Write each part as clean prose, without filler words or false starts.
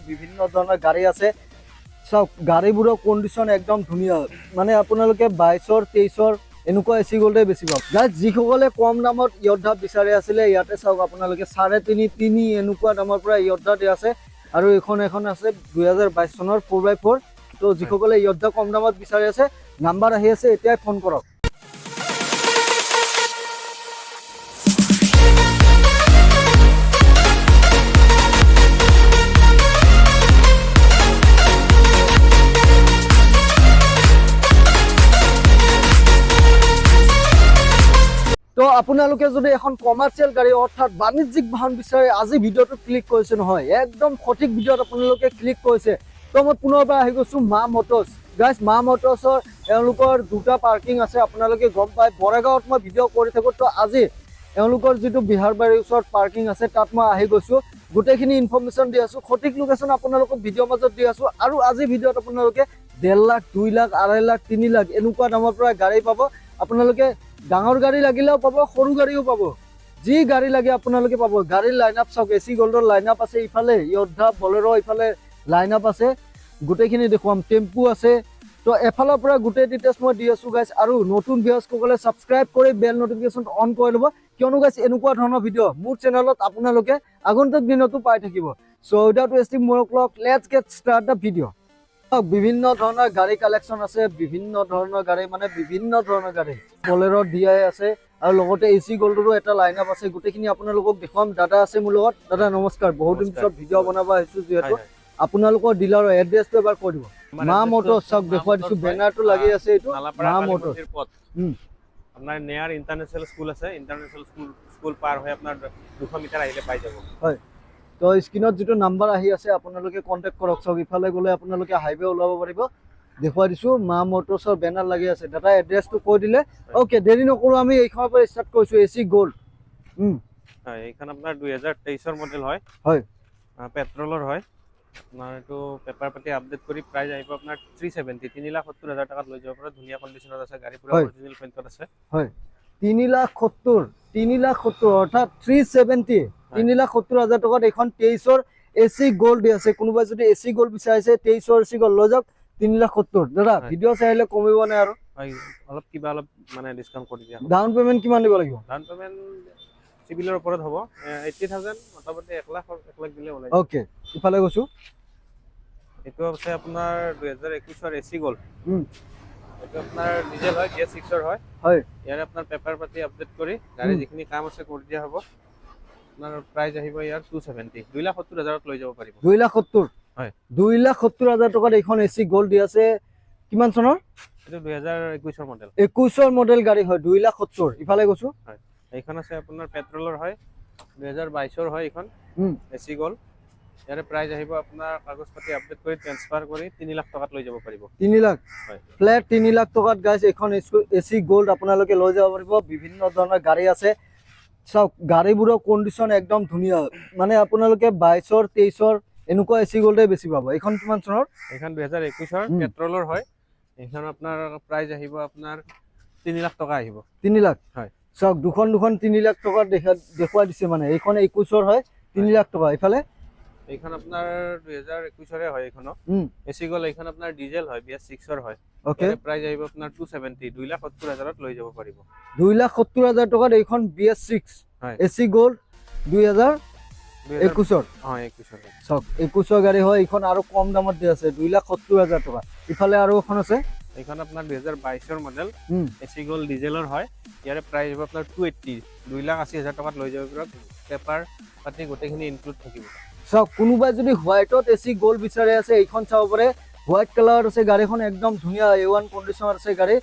বিভিন্ন ধৰণৰ গাড়ী আছে চাওক গাড়ীবোৰৰ কণ্ডিশ্যন একদম ধুনীয়া মানে আপোনালোকে 22ৰ 23ৰ এনেকুৱা এচি গ'ল্ডে বেছি পাব গাইজ যিসকলে কম দামত য়োদ্ধা বিচাৰি আছিলে ইয়াতে চাওক আপোনালোকে 3.5 এনেকুৱা দামৰ পৰা য়োদ্ধা দিয়া আছে আৰু এখন আছে 2022 চনৰ 4x4 তো যিসকলে য়োদ্ধা কম দামত বিচাৰি আছে নাম্বাৰ আহি আছে এতিয়াই ফোন কৰক তো আপোনালোকে যদি এখন কমাৰ্চিয়েল গাড়ী অৰ্থাৎ বাণিজ্যিক বাহন বিচাৰে আজি ভিডিঅ'টো ক্লিক কৰিছে নহয় একদম সঠিক ভিডিঅ'ত আপোনালোকে ক্লিক কৰিছে তো মই পুনৰবাৰ আহি গৈছোঁ মা মটৰ্ছ গাইজ মা মটৰ্ছৰ এওঁলোকৰ দুটা পাৰ্কিং আছে আপোনালোকে গম পায় বৰেগাঁৱত মই ভিডিঅ' কৰি থাকোঁ তো আজি এওঁলোকৰ যিটো বিহাৰবাৰীৰ ওচৰত পাৰ্কিং আছে তাত মই আহি গৈছোঁ গোটেইখিনি ইনফৰ্মেশ্যন দি আছোঁ সঠিক লোকেশ্যন আপোনালোকক ভিডিঅ'ৰ মাজত দি আছোঁ আৰু আজি ভিডিঅ'ত আপোনালোকে 1.5 লাখ 2 লাখ 2.5 লাখ 3 লাখ এনেকুৱা দামৰ পৰা গাড়ী পাব আপোনালোকে ডাঙৰ গাড়ী লাগিলেও পাব সৰু গাড়ীও পাব যি গাড়ী লাগে আপোনালোকে পাব গাড়ীৰ লাইন আপ চাওক এচি গ'ল্ডৰ লাইন আপ আছে ইফালে য়োদ্ধা বলেৰো ইফালে লাইন আপ আছে গোটেইখিনি দেখুৱাম টেম্পু আছে তো এফালৰ পৰা গোটেই ডিটেইলছ মই দি আছোঁ গাইজ আৰু নতুন ভিউৱাৰ্ছসকলে ছাবস্ক্ৰাইব কৰি বেল নটিফিকেশ্যনটো অন কৰি ল'ব কিয়নো গাইজ এনেকুৱা ধৰণৰ ভিডিঅ' মোৰ চেনেলত আপোনালোকে আগন্তুক দিনতো পাই থাকিব চ' উইদাউট ৱেষ্টিং মোৰ clock let's gate start the video' বিভিন্ন ধৰণৰ গাড়ী কালেকশ্যন আছে বিভিন্ন ধৰণৰ গাড়ী মানে বিভিন্ন ধৰণৰ গাড়ী বলেৰো DI আছে আৰু লগতে এচি গ'ল্ডৰো এটা লাইন আপ আছে গোটেইখিনি আপোনালোকক দেখুৱাম দাদা আছে মোৰ লগত দাদা নমস্কাৰ বহুত দিন পিছত ভিডিঅ' বনাব আহিছোঁ যিহেতু আপোনালোকৰ ডিলাৰৰ এড্ৰেছটো এবাৰ কৈ দিব মা মটৰ্ছ চাওক দেখুৱাই দিছোঁ বেনাৰটো লাগি আছে এইটো মা মটৰ্ছ আপোনাৰ নেয়াৰ ইণ্টাৰনেশ্যনেল স্কুল আছে ইণ্টাৰনেশ্যনেল স্কুল পাৰ হৈ আপোনাৰ 200 মিটাৰ আহিলে পাই যাব হয় তো স্ক্ৰীনত যিটো নাম্বাৰ আহি আছে আপোনালোকে কণ্টেক্ট কৰক চাওক ইফালে গ'লে আপোনালোকে হাইৱে ওলাব পাৰিব দেখুৱাই দিছোঁ মা মটৰ্ছৰ বেনাৰ লাগি আছে দাদা এড্ৰেছটো কৈ দিলে অ'কে দেৰি নকৰোঁ আমি এইখনৰ পৰা ষ্টাৰ্ট কৰিছোঁ এচি গ'ল্ড হয় এইখন আপোনাৰ 2023ৰ মডেল হয় হয় পেট্ৰলৰ হয় আপোনাৰ এইটো পেপাৰ পাতি আপডেট কৰি প্ৰাইচ আহিব আপোনাৰ 370 3,70,000 টকাত লৈ যাব পাৰে ধুনীয়া কণ্ডিশ্যনত আছে গাড়ী পুৰা অৰিজিনেল পেইণ্টত আছে হয় 3,70,000 অৰ্থাৎ 370 3,70,000 টকাত এখন 23ৰ এচি গ'ল্ড দি আছে কোনোবাই যদি এচি গ'ল্ড বিচাৰিছে 23ৰ এচি গ'ল্ড লৈ যাওক 3,70,000 দাদা ভিডিঅ' চাইলে কমিব নে আৰু হয় অলপ কিবা অলপ মানে ডিসকাউন্ট কৰি দিয়া ডাউন পেমেন্ট কিমান দিব লাগিব ডাউন পেমেন্ট সিভিলৰ ওপৰত হ'ব 80,000 মোটামুটি 1 লাখ দিলে ওলাই ওকে ইফালে গৈছো এইটো আছে আপোনাৰ 2021ৰ এচি গ'ল্ড এইটো আপোনাৰ ডিজেল হয় গিয়াৰ 6ৰ হয় হয় ইয়াৰ আপোনাৰ পেপাৰ পাতি আপডেট কৰি গাড়ী যিখিনি কাম আছে কৰি দিয়া হ'ব আপোনাৰ প্ৰাইস আহিব ইয়াৰ 270 2,70,000 লৈ যাব পাৰিব 2,70,000 হয় 2,70,000 টকাত এখন এচি গ'ল্ড দি আছে কিমান চনৰ এইটো 2021ৰ মডেল 21ৰ মডেল গাড়ী হয় 2,70,000 ইফালে গৈছো হয় এইখন আছে আপোনাৰ পেট্ৰলৰ হয় 2022ৰ হয় এইখন এচি গ'ল্ড ইয়াৰে প্ৰাইস আহিব আপোনাৰ কাগজ পাতি আপডেট কৰি ট্ৰান্সফাৰ কৰি 3 লাখ টকাত লৈ যাব পাৰিব 3 লাখ হয় ফ্ল্যাট 3 লাখ টকাত গাইজ এখন এচি গ'ল্ড আপোনালোকে লৈ যাব পাৰিব বিভিন্ন ধৰণৰ গাড়ী আছে চাওক গাড়ীবোৰৰ কণ্ডিশ্যন একদম ধুনীয়া মানে আপোনালোকে 22ৰ 23ৰ এনেকুৱা এচি গ'ল্ডে বেছি পাব এইখন কিমান চনৰ এইখন 2021ৰ পেট্ৰলৰ হয় এইখন আপোনাৰ প্ৰাইস আহিব আপোনাৰ 3 লাখ টকা আহিব 3 লাখ হয় চাওক দুখন 3 লাখ টকাত দেখুৱাই দিছে মানে এইখন 21ৰ হয় 3 লাখ টকা ইফালে এইখন আপোনাৰ 2021ৰে হয় এইখন এচি গ'ল্ড এইখন আপোনাৰ ডিজেল হয় BS 6ৰ হয় ওকে প্ৰাইস আহিব আপোনাৰ 270 2,70,000 লৈ যাব পাৰিব 2,70,000 টকাত এইখন BS 6 হয় এচি গ'ল্ড 2021ৰ হয় 21ৰ চাওক 21ৰ গাড়ী হয় এইখন আৰু কম দামত দি আছে 2,70,000 টকা ইফালে আৰু এখন আছে এইখন আপোনাৰ 2022ৰ মডেল এচি গ'ল্ড ডিজেলৰ হয় ইয়াৰে প্ৰাইস হ'ব আপোনাৰ 280 2,80,000 টকাত লৈ যাব পাৰিব পেপাৰ পাতি গোটেইখিনি ইনক্লুড থাকিব চাওক কোনোবাই যদি হোৱাইটত এচি গ'ল্ড বিচাৰি আছে এইখন চাব পাৰে হোৱাইট কালাৰত আছে গাড়ীখন একদম ধুনীয়া A1 কণ্ডিশ্যনত আছে গাড়ী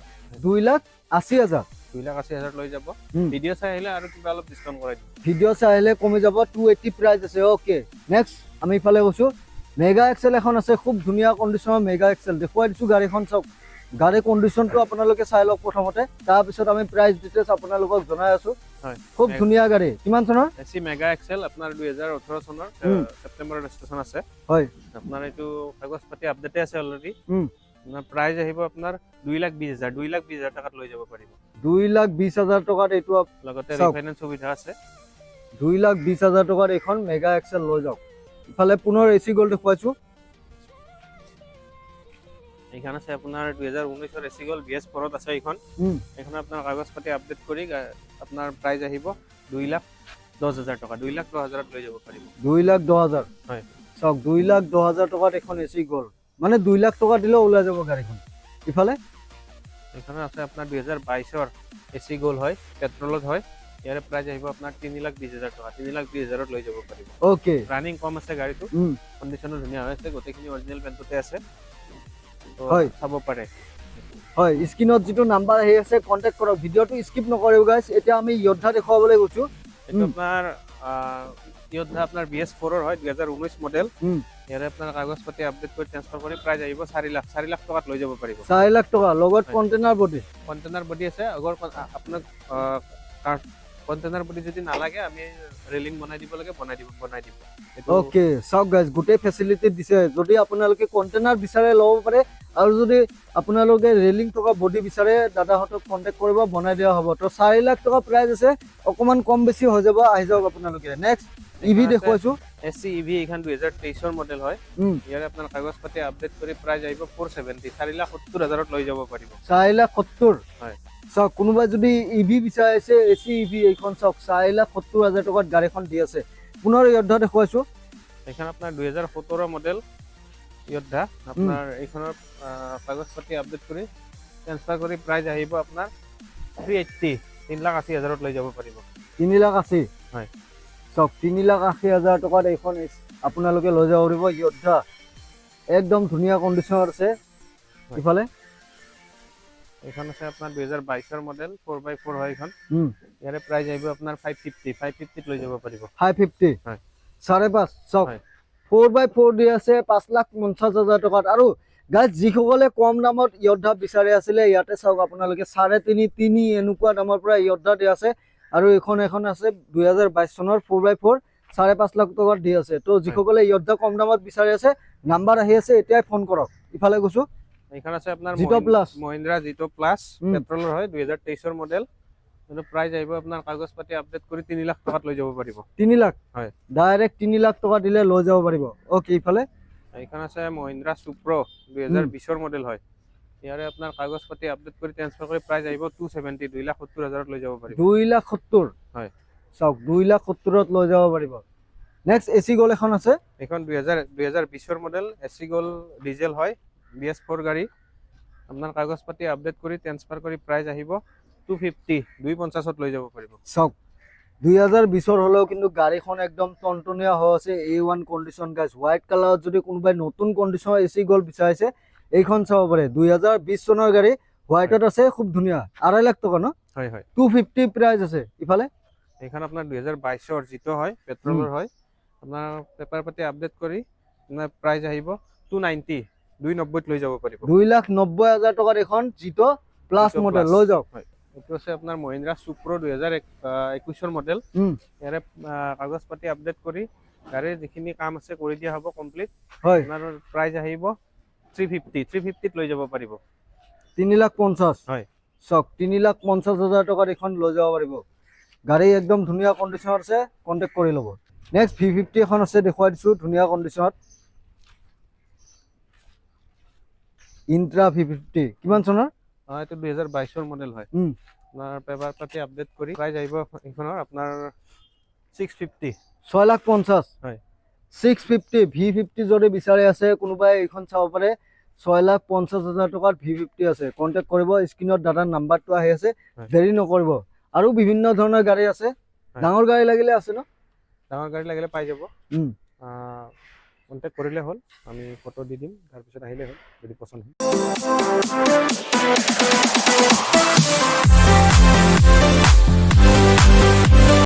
2,80,000 2,80,000 লৈ যাব ভিডিঅ' চাই আহিলে আৰু কিবা অলপ ডিসকাউন্ট কৰাই দিম ভিডিঅ' চাই আহিলে কমি যাব 280 প্ৰাইস আছে ওকে নেক্সট আমি ইফালে গৈছো মেগা এক্সেল এখন আছে খুব ধুনীয়া কণ্ডিশ্যনৰ মেগা এক্সেল দেখুৱাই দিছোঁ গাড়ীখন চাওক গাড়ী কণ্ডিশ্যনটো আপোনালোকে চাই লওক প্ৰথমতে তাৰপিছত আমি প্ৰাইস ডিটেইলছ আপোনালোকক জনাই আছো হয় খুব ধুনীয়া গাড়ী কিমান চনৰ এসি মেগা এক্সেল আপোনাৰ 2018 চনৰ সেপ্টেম্বৰৰ ৰেজিষ্ট্ৰেচন আছে হয় আপোনাৰ এইটো কাগজ পাতি আপডেটে আছে অলৰেডি আপোনাৰ প্ৰাইস আহিব আপোনাৰ 2,20,000 টকাত লৈ যাব পাৰিব 2,20,000 টকাত এইটো লগতে ৰিফাইনেন্স সুবিধা আছে 2,20,000 টকাত এখন মেগা এক্সেল লৈ যাওক ইফালে পুনৰ এচি গ'ল্ড দেখুৱাইছো। এইখন আছে আপোনাৰ 2019 এচি গ'ল্ড BS4 আছে এইখন। এইখন আপোনাৰ কাগজ পাতি আপডেট কৰি আপোনাৰ প্ৰাইস আহিব 2,10,000 টকা। 2,10,000 লৈ যাব পাৰিব। 2,10,000 হয়। চাওক 2,10,000 টকাত এখন এচি গ'ল্ড, মানে 2 লাখ টকা দিলেও ওলাই যাব গাড়ীখন। ইফালে এইখন আছে আপোনাৰ 2022 এচি গ'ল্ড হয়, পেট্ৰলত হয়। ইয়াৰে প্ৰাইস আহিব আপোনাৰ 3,20,000 টকা। 3,20,000 লৈ যাব পাৰিব। ওকে, ৰানিং কম আছে গাড়ীটো, কণ্ডিশ্যনো ধুনীয়া হৈ আছে, গোটেইখিনি অৰিজিনেল পেণ্টতে আছে। তো হয়। চাব পাৰে। হয়, স্ক্ৰিনত যিটো নাম্বাৰ আহি আছে কন্টেক্ট কৰক। ভিডিঅ'টো স্কিপ নকৰিব গাইছ। এতিয়া আমি য়োদ্ধা দেখুৱাবলৈ গৈছো। এইটো আপোনাৰ য়োদ্ধা আপোনাৰ BS4 হয়, 2019 মডেল। ইয়াৰে আপোনাৰ কাগজ পাতি আপডেট কৰি ট্ৰান্সফাৰ কৰি প্ৰাইস আহিব 4 লাখ। 4 লাখ টকাত লৈ যাব পাৰিব। 4 লাখ টকা লগত হয়। Container body. কণ্টেইনাৰ বডি আছে। আগৰ আপোনাক কণ্টেইনাৰ বডি যদি নালাগে আমি ৰেলিং বনাই দিব লাগে, বনাই দিব। ওকে, চাওক গাইজ গোটেই ফেচিলিটি দিছে। যদি আপোনালোকে কণ্টেইনাৰ বিচাৰে ল'ব পাৰে, আৰু যদি আপোনালোকে ৰেলিং থকা বডি বিচাৰে দাদাহঁতক কণ্টেক্ট কৰিব, বনাই দিয়া হ'ব। তো 4 লাখ টকা প্ৰাইস আছে, অকমান কম বেছি হৈ যাব। আহি যাওক আপোনালোকে। নেক্সট ইভি দেখুৱাইছো। এসি ইভি এইখন 2023 মডেল হয়। ইয়াৰে আপোনাৰ কাগজ পাতি আপডেট কৰি প্ৰাইস আহিব 470। 4,70,000 লৈ যাব পাৰিব। 4,70,000 হয়। চাওক কোনোবাই যদি ইভি বিচাৰিছে এচি ইভি, এইখন চাওক 4,70,000 টকাত গাড়ীখন দি আছে। পুনৰ য়োদ্ধা দেখুৱাইছো। এইখন আপোনাৰ 2017 মডেল য়োদ্ধা। আপোনাৰ এইখনৰ কাগজ পাতি আপডেট কৰি ট্ৰান্সফাৰ কৰি প্ৰাইস আহিব আপোনাৰ 380। 3,80,000 লৈ যাব পাৰিব। 3,80,000 হয়। চাওক 3,80,000 টকাত এইখন আপোনালোকে লৈ যাব পাৰিব য়োদ্ধা। একদম ধুনীয়া কণ্ডিশ্যনত আছে। ইফালে এইখন আছে আপোনাৰ 2022 মডেল 4x4 হয় এইখন। ইয়াৰে প্ৰাইস আহিব আপোনাৰ 550। 550 লৈ যাব পাৰিব। 550 হয়। 5.5 চাওক হয়। 4x4 দি আছে 5,50,000 টকাত। আৰু গাইজ যিসকলে কম দামত য়োদ্ধা বিচাৰি আছিলে, ইয়াতে চাওক আপোনালোকে 3.5 3 এনেকুৱা দামৰ পৰা য়োদ্ধা দি আছে। আৰু এখন আছে 2022 চনৰ 4x4 5.5 লাখ টকাত দি আছে। তো যিসকলে য়োদ্ধা কম দামত বিচাৰি আছে, নাম্বাৰ আহি আছে, এতিয়াই ফোন কৰক। ইফালে গৈছো। এইখন আছে আপোনাৰ জিটো প্লাছ। মহিন্দ্ৰা জিটো প্লাছ পেট্ৰলৰ হয়, 2023 মডেল। কিন্তু প্ৰাইস আহিব আপোনাৰ কাগজ পাতি আপডেট কৰি 3 লাখ টকাত লৈ যাব পাৰিব। 3 লাখ হয়। ডাইৰেক্ট 3 লাখ টকা দিলে লৈ যাব পাৰিব। ওকে, ইফালে এইখন আছে মহিন্দ্ৰা সুপ্ৰ 2020 মডেল হয়। ইয়াৰে আপোনাৰ কাগজ পাতি আপডেট কৰি ট্ৰান্সফাৰ কৰি প্ৰাইস আহিব 270। 2,70,000 লৈ যাব পাৰিব। 2,70,000 হয়। চাওক 2,70,000 লৈ যাব পাৰিব। নেক্সট এচি গ'ল্ড এখন আছে। এইখন 2020 মডেল এচি গ'ল্ড ডিজেল হয়, BS4 গাড়ী। আপোনাৰ কাগজ পাতি আপডেট কৰি ট্ৰান্সফাৰ কৰি প্ৰাইস আহিব 250। 250 লৈ যাব পাৰিব। চাওক 2020 হলেও কিন্তু গাড়ীখন একদম টনটনীয়া হৈ আছে। A1 condition guys. হোৱাইট কালাৰত যদি কোনোবাই নতুন কণ্ডিশ্যনৰ এচি গ'ল্ড বিচাৰিছে, এইখন চাব পাৰে। 2020 চনৰ গাড়ী, হোৱাইটত আছে, খুব ধুনীয়া। 2.5 লাখ টকা ন? হয় হয়। 250 প্ৰাইস আছে। ইফালে এইখন আপোনাৰ 2022 জিটো হয়, পেট্ৰলৰ হয়। আপোনাৰ পেপাৰ পাতি আপডেট কৰি আপোনাৰ প্ৰাইস আহিব 290। 290 লৈ যাব পাৰিব। 2,90,000 টকাত এখন জিটো প্লাছ মডেল লৈ যাওক। হয়। এইটো আছে আপোনাৰ মহিন্দ্ৰা সুপ্ৰ 2021 মডেল। ইয়াৰে কাগজ পাতি আপডেট কৰি গাড়ীৰ যিখিনি কাম আছে কৰি দিয়া হ'ব কমপ্লিট। হয়। আপোনাৰ প্ৰাইস আহিব 350। 350 লৈ যাব পাৰিব। 3,50,000 হয়। চাওক 3,50,000 টকাত এখন লৈ যাব পাৰিব। গাড়ী একদম ধুনীয়া কণ্ডিশ্যনত আছে, কণ্টেক্ট কৰি ল'ব। নেক্সট V50 এখন আছে, দেখুৱাই দিছো ধুনীয়া কণ্ডিশ্যনত। ইন্ট্ৰা V50 কিমান চনৰ? এইটো 2022 মডেল হয়। আপোনাৰ পেপাৰ পাতি আপডেট কৰি প্ৰাইস আহিব এইখনৰ আপোনাৰ 650। 6,50,000 হয়। 650 V50 যদি বিচাৰি আছে কোনোবাই, এইখন চাব পাৰে। 6,50,000 টকাত V50 আছে। কণ্টেক্ট কৰিব। স্ক্ৰিনত দাদাৰ নাম্বাৰটো আহি আছে, দেৰি নকৰিব। আৰু বিভিন্ন ধৰণৰ গাড়ী আছে। ডাঙৰ গাড়ী লাগিলে আছে ন? ডাঙৰ গাড়ী লাগিলে পাই যাব। কণ্টেক্ট কৰিলে হ'ল, আমি ফটো দি দিম, তাৰপিছত আহিলে হ'ল যদি পচন্দ হয়।